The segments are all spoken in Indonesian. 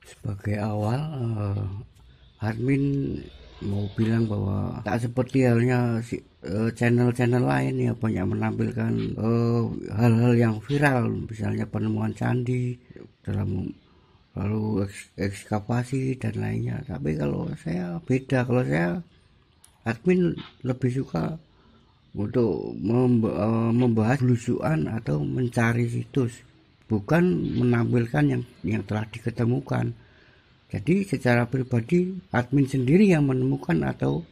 Sebagai awal, admin mau bilang bahwa tak seperti halnya channel-channel lain ya banyak menampilkan hal-hal yang viral, misalnya penemuan candi dalam lalu ekskavasi dan lainnya. Tapi kalau saya beda, kalau saya admin lebih suka untuk membahas belusuan atau mencari situs, bukan menampilkan yang telah diketemukan. Jadi secara pribadi admin sendiri yang menemukan atau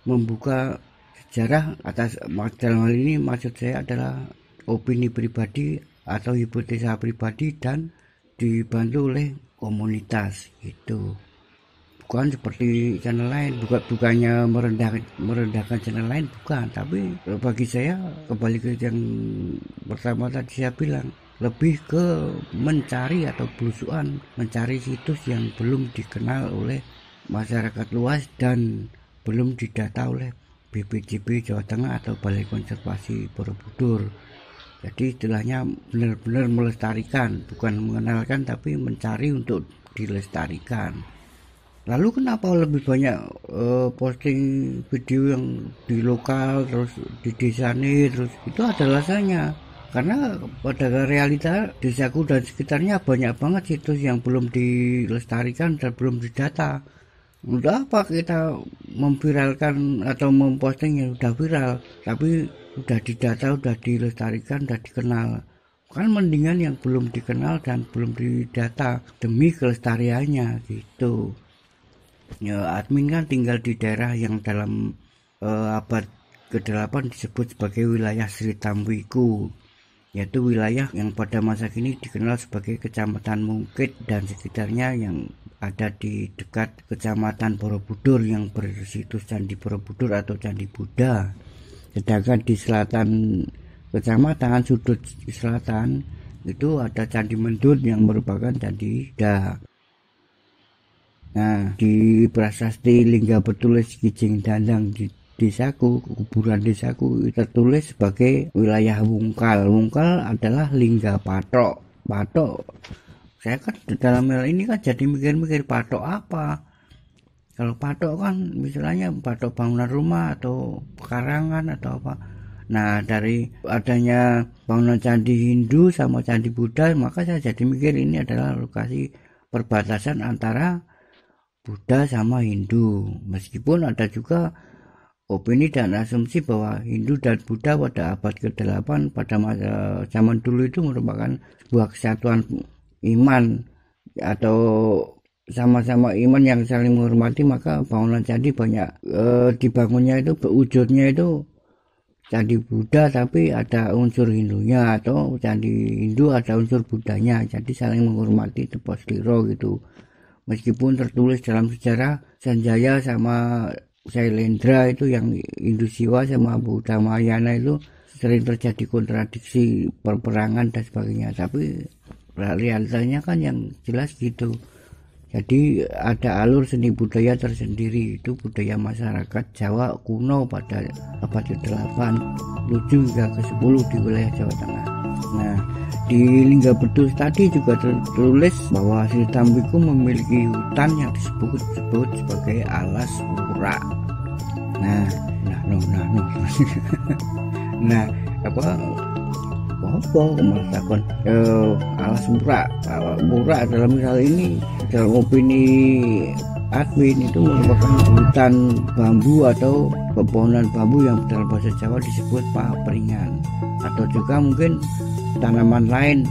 membuka sejarah atas, dalam hal ini maksud saya adalah opini pribadi atau hipotesa pribadi dan dibantu oleh komunitas gitu. Bukan seperti channel lain, bukannya merendahkan channel lain, bukan. Tapi bagi saya, kembali ke yang pertama tadi saya bilang, lebih ke mencari atau belusuan, mencari situs yang belum dikenal oleh masyarakat luas dan belum didata oleh BPJB Jawa Tengah atau Balai Konservasi Borobudur. Jadi istilahnya benar-benar melestarikan, bukan mengenalkan tapi mencari untuk dilestarikan. Lalu kenapa lebih banyak posting video yang di lokal, terus di desa nih, terus itu ada alasannya. Karena pada realita desaku dan sekitarnya banyak banget situs yang belum dilestarikan dan belum didata. Untuk apa kita memviralkan atau memposting yang sudah viral, tapi sudah didata, sudah dilestarikan, sudah dikenal. Kan mendingan yang belum dikenal dan belum didata demi kelestariannya gitu. Ya, admin kan tinggal di daerah yang dalam abad ke-8 disebut sebagai wilayah Sri Tamwiku, yaitu wilayah yang pada masa kini dikenal sebagai Kecamatan Mungkit dan sekitarnya, yang ada di dekat Kecamatan Borobudur yang bersitus Candi Borobudur atau Candi Buddha. Sedangkan di selatan kecamatan, sudut selatan itu ada Candi Mendut yang merupakan Candi Buddha. Nah, di prasasti Lingga Bertulis Kijing Dandang di desaku, kuburan desaku, tertulis sebagai wilayah Wungkal. Wungkal adalah lingga patok. Patok, saya kan dalam hal ini kan jadi mikir-mikir patok apa. Kalau patok kan misalnya patok bangunan rumah atau pekarangan atau apa. Nah, dari adanya bangunan candi Hindu sama candi Buddha, maka saya jadi mikir ini adalah lokasi perbatasan antara Buddha sama Hindu. Meskipun ada juga opini dan asumsi bahwa Hindu dan Buddha pada abad ke-8 pada masa zaman dulu itu merupakan sebuah kesatuan iman atau sama-sama iman yang saling menghormati, maka bangunan candi banyak dibangunnya itu wujudnya itu candi Buddha tapi ada unsur Hindunya, atau candi Hindu ada unsur Buddhanya, jadi saling menghormati itu posliro gitu. Meskipun tertulis dalam sejarah Sanjaya sama Sailendra itu yang Hindu Siwa sama Buddha Mahayana itu sering terjadi kontradiksi, perperangan dan sebagainya, tapi realitanya kan yang jelas gitu. Jadi ada alur seni budaya tersendiri, itu budaya masyarakat Jawa kuno pada abad ke-8, 7 hingga ke-10 di wilayah Jawa Tengah. Nah, di Lingga Bertulis tadi juga tertulis bahwa Sri Tamwiku memiliki hutan yang disebut sebagai Alas Pura. Nah, Alas Pura dalam misal ini, dalam opini admin, itu merupakan hutan bambu atau pepohonan bambu yang dalam bahasa Jawa disebut papringan, atau juga mungkin tanaman lain,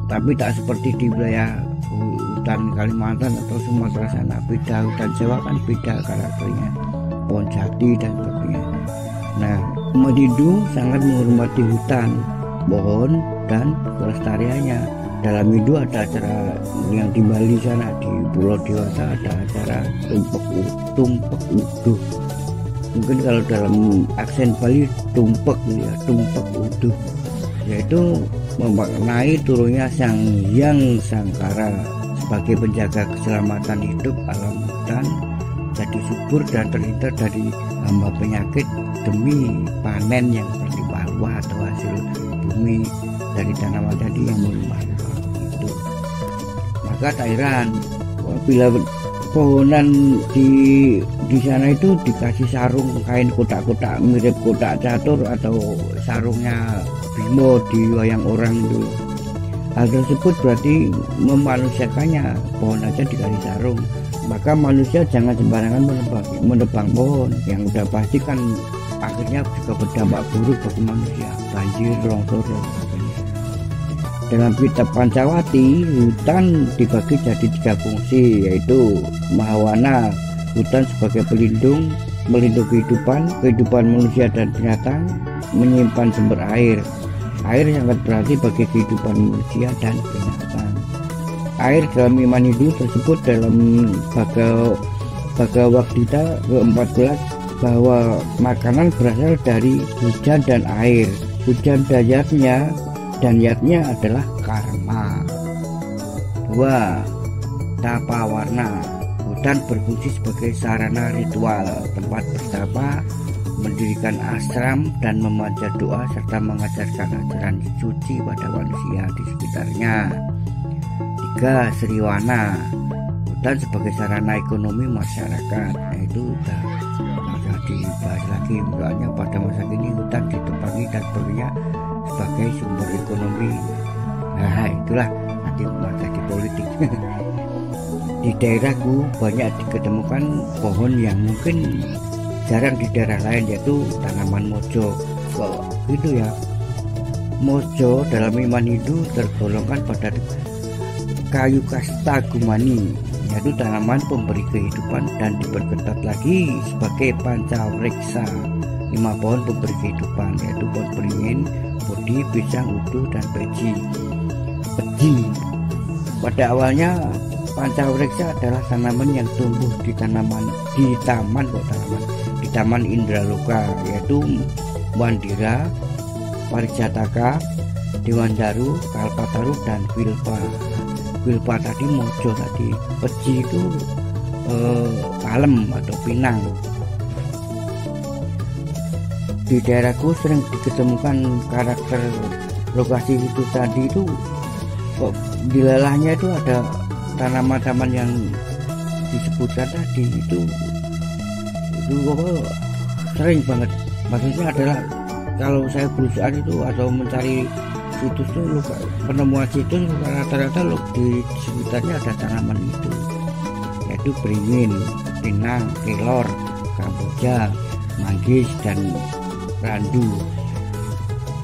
tapi tak seperti di wilayah hutan Kalimantan atau Sumatera sana. Beda, hutan Jawa kan beda karakternya, pohon jati dan sebagainya. Nah, umat Hindu sangat menghormati hutan, pohon dan kelestariannya. Dalam Hindu ada acara yang di Bali sana, di Pulau Dewata ada acara tumpek uduh. Mungkin kalau dalam aksen Bali tumpek uduh, yaitu memaknai turunnya Sang Hyang Sangkara sebagai penjaga keselamatan hidup alam hutan, jadi subur dan terhindar dari hama penyakit demi panen yang berlimpah-limpah atau hasil bumi dari tanaman tadi yang berlimpah-limpah itu. Maka tak heran bila pohonan di sana itu dikasih sarung kain kotak-kotak mirip kotak catur atau sarungnya Bimo di wayang orang itu. Hal tersebut berarti memanusiakannya, pohon aja dikasih sarung. Maka manusia jangan sembarangan menebang pohon, yang udah pasti kan akhirnya juga berdampak buruk bagi manusia, banjir, longsor, dan sebagainya. Dalam kitab Pancawati, hutan dibagi jadi 3 fungsi, yaitu Mahawana, hutan sebagai pelindung, melindungi kehidupan manusia dan binatang, menyimpan sumber air. Air sangat berarti bagi kehidupan manusia dan binatang. Air dalam iman Hindu tersebut dalam Bhagavad Gita ke-14 bahwa makanan berasal dari hujan dan air. Hujan dan yatnya adalah karma. 2. Tapa warna. Hutan berfungsi sebagai sarana ritual, tempat bertapa, mendirikan ashram dan membaca doa serta mengajarkan ajaran suci pada manusia di sekitarnya. 3. Sriwana. Hutan sebagai sarana ekonomi masyarakat. Nah, itu sudah dibahas lagi, misalnya pada masa kini hutan ditebangi dan sebagainya sebagai sumber ekonomi. Nah, itulah nanti di politik. Di daerahku banyak diketemukan pohon yang mungkin jarang di daerah lain, yaitu tanaman mojo. Kok gitu ya? Mojo dalam iman Hindu tergolongkan pada kayu kasta gumani, yaitu tanaman pemberi kehidupan, dan diperketat lagi sebagai pancawreksa, 5 pohon pemberi kehidupan, yaitu pohon beringin, bodi, pisang, udu, dan peji. Pada awalnya pancawreksa adalah tanaman yang tumbuh di taman Indraloka, yaitu Mandira, Parijataka, Dewandaru, Kalpataru, dan Wilpa. Wilpa tadi mojo tadi, peji itu palem atau pinang. Di daerahku sering diketemukan karakter lokasi itu tadi itu kok di lelahnya itu ada tanaman-tanaman yang disebutkan tadi itu sering banget. Maksudnya adalah kalau saya berusaha itu atau mencari situs itu, penemuan situs rata-rata di sekitarnya ada tanaman itu, yaitu beringin, pinang, kelor, kamboja, manggis, dan randu.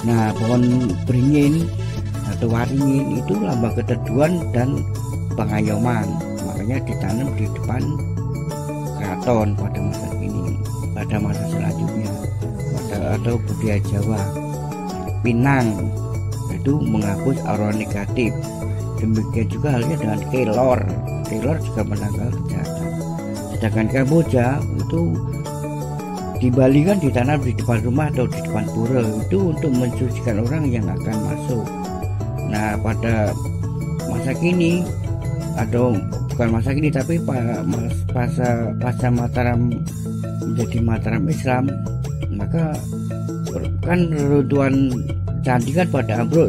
Nah, pohon beringin atau waringin itu lambang keteduhan dan pengayoman, makanya ditanam di depan keraton pada masa kini, pada masa selanjutnya, atau budaya Jawa. Pinang itu menghapus aura negatif. Demikian juga halnya dengan kelor. Kelor juga menangkal kejahatan. Sedangkan kamboja itu di Bali kan ditanam di depan rumah atau di depan pura, itu untuk mensucikan orang yang akan masuk. Nah, pada masa kini, atau bukan masa kini tapi pasca Mataram menjadi Mataram Islam, maka kan reruntuhan candi kan pada ambruk,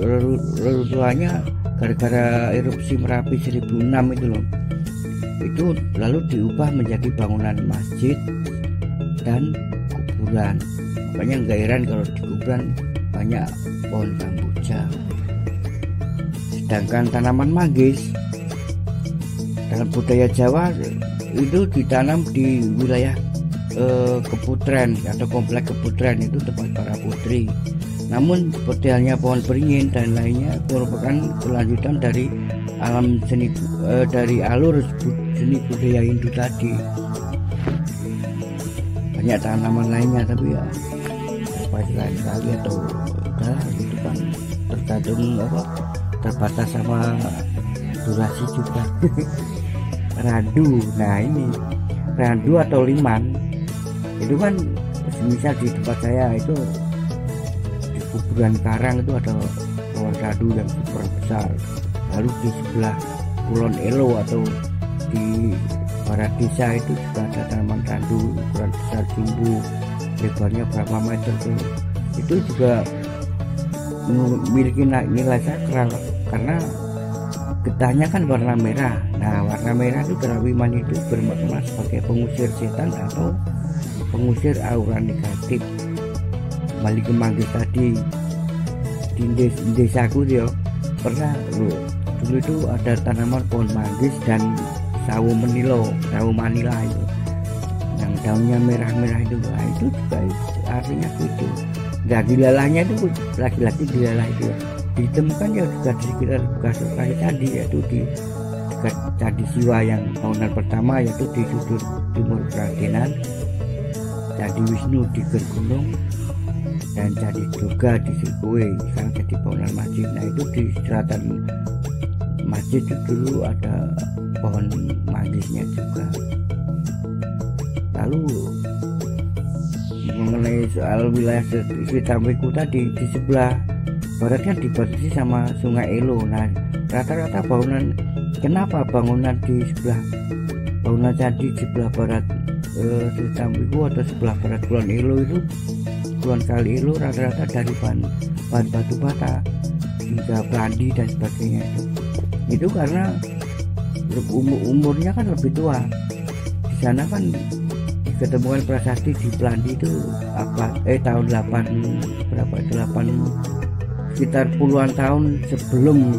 reruntuhannya gara-gara erupsi Merapi 1006 itu loh. Itu lalu diubah menjadi bangunan masjid dan kuburan. Makanya nggak heran kalau di kuburan banyak pohon kamboja. Sedangkan tanaman manggis dalam budaya Jawa itu ditanam di wilayah Keputren atau komplek Keputren, itu tempat para putri. Namun seperti halnya pohon beringin dan lainnya merupakan kelanjutan dari alam seni, dari alur seni budaya Hindu tadi. Banyak tanaman lainnya tapi ya lain kali atau itu kan tergantung terbatas sama durasi juga. Randu, nah ini randu atau liman itu kan misal di tempat saya itu di kuburan karang itu ada pohon randu yang super besar. Lalu di sebelah Kulon Elo atau di barat desa itu juga ada tanaman randu ukuran besar, jumbo, lebarnya berapa meter tuh. Itu juga memiliki nilai sakral karena getahnya kan warna merah. Nah, warna merah itu Drawiman itu bermakna sebagai pengusir setan atau pengusir aura negatif. Balik ke manggis tadi di desaku dia pernah dulu itu ada tanaman pohon manggis dan sawo manila itu yang daunnya merah-merah itu. Nah, itu juga artinya gitu. Nah, dilalahnya itu laki-laki dilalah itu ditemukan ya juga di sekitar bekas lokasi candi, yaitu di dekat Candi Siwa yang bangunan pertama, yaitu di sudut timur Pradenan, Candi Wisnu di Gergunung, dan Candi Durga di Sirkuwe sekarang jadi bangunan masjid. Nah, itu di selatan masjid itu dulu ada pohon manggisnya juga. Lalu mengenai soal wilayah Sritamriku tadi, di sebelah baratnya dibatasi sama Sungai Elo. Nah, rata-rata bangunan, kenapa bangunan di sebelah bangunan candi di sebelah barat Sritamriku atau sebelah barat Kulon Elo itu, Kulon Kali Elo, rata-rata dari bahan batu bata hingga Pelandi dan sebagainya. Itu karena umurnya kan lebih tua. Di sana kan diketemukan prasasti di Pelandi itu tahun 8 berapa itu 8 sekitar puluhan tahun sebelum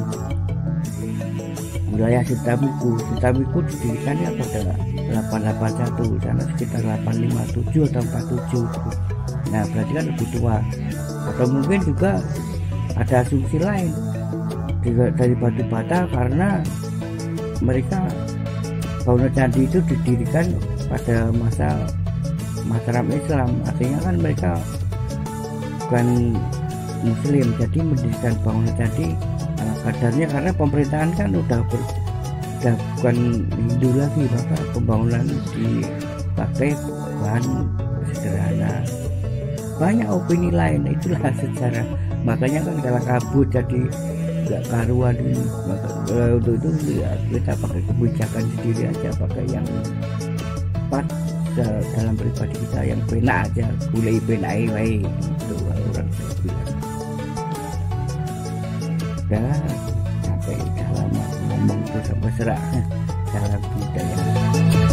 wilayah Sritamriku didirikannya pada 881, sana sekitar 857 atau 47. Nah, berarti kan lebih tua. Atau mungkin juga ada asumsi lain dari batu bata, karena mereka bangunan candi itu didirikan pada masa Mataram Islam, artinya kan mereka bukan Muslim, jadi mendirikan bangunan candi kadarnya karena pemerintahan kan udah bukan Hindu lagi, maka pembangunan dipakai bahan sederhana. Banyak opini lain, itulah sejarah. Makanya kan kalau kabut jadi nggak karuan ini. Maka untuk itu ya, kita pakai kebijakan sendiri aja, pakai yang pas dalam pribadi kita, yang penak aja, gulai penai wae itu orang saya bilang. Dah sampai lama ngomong terus sampai serak dalam budaya.